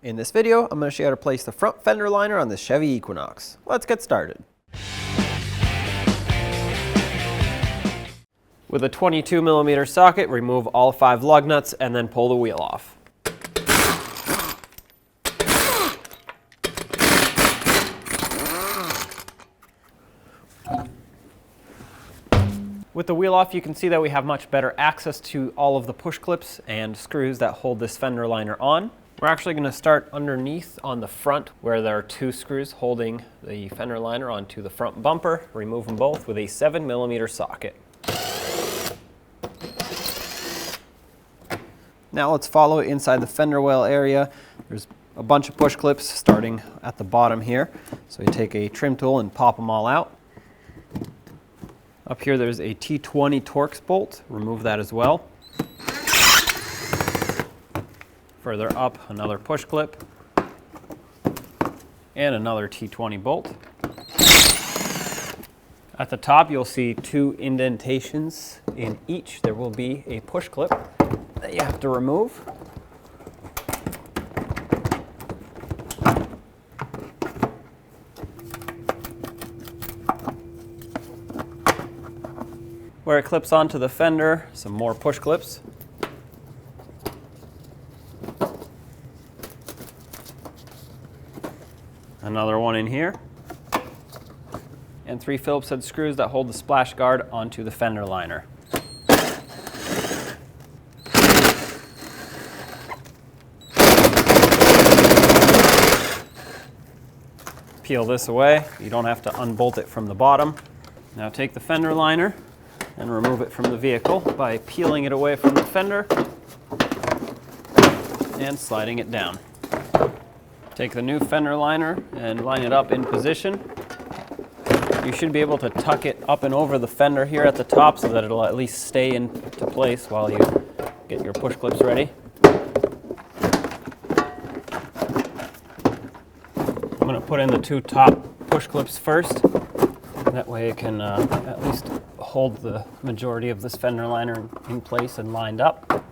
In this video, I'm going to show you how to place the front fender liner on the Chevy Equinox. Let's get started. With a 22mm socket, remove all 5 lug nuts and then pull the wheel off. With the wheel off, you can see that we have much better access to all of the push clips and screws that hold this fender liner on. We're actually going to start underneath on the front where there are 2 screws holding the fender liner onto the front bumper. Remove them both with a 7mm socket. Now let's follow it inside the fender well area. There's a bunch of push clips starting at the bottom here. So you take a trim tool and pop them all out. Up here there's a T20 Torx bolt. Remove that as well. Further up, another push clip and another T20 bolt. At the top you'll see 2 indentations in each. There will be a push clip that you have to remove. Where it clips onto the fender, some more push clips. Another one in here. And 3 Phillips head screws that hold the splash guard onto the fender liner. Peel this away. You don't have to unbolt it from the bottom. Now take the fender liner and remove it from the vehicle by peeling it away from the fender and sliding it down. Take the new fender liner and line it up in position. You should be able to tuck it up and over the fender here at the top so that it'll at least stay into place while you get your push clips ready. I'm going to put in the 2 top push clips first. That way it can at least hold the majority of this fender liner in place and lined up.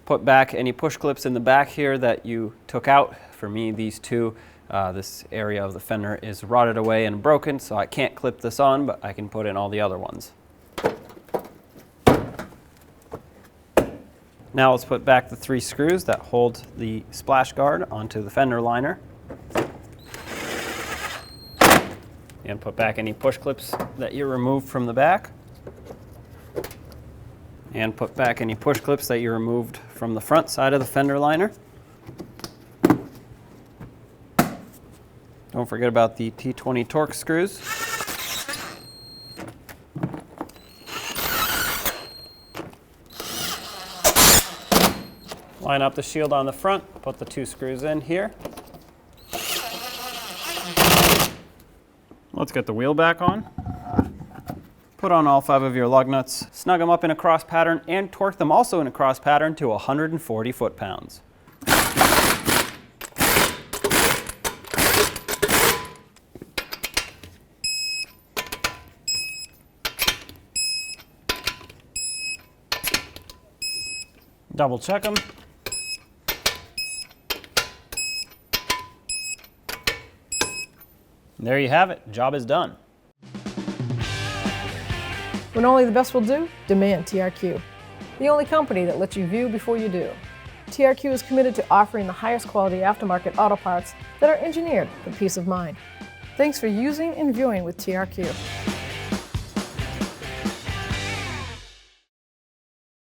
Put back any push clips in the back here that you took out. For me, these 2, this area of the fender is rotted away and broken, so I can't clip this on, but I can put in all the other ones. Now let's put back the 3 screws that hold the splash guard onto the fender liner. And put back any push clips that you removed from the back. And put back any push clips that you removed from the front side of the fender liner. Don't forget about the T20 Torx screws. Line up the shield on the front, put the 2 screws in here. Let's get the wheel back on. Put on all 5 of your lug nuts, snug them up in a cross pattern, and torque them also in a cross pattern to 140 foot-pounds. Double check them. There you have it, job is done. When only the best will do, demand TRQ. The only company that lets you view before you do. TRQ is committed to offering the highest quality aftermarket auto parts that are engineered for peace of mind. Thanks for using and viewing with TRQ.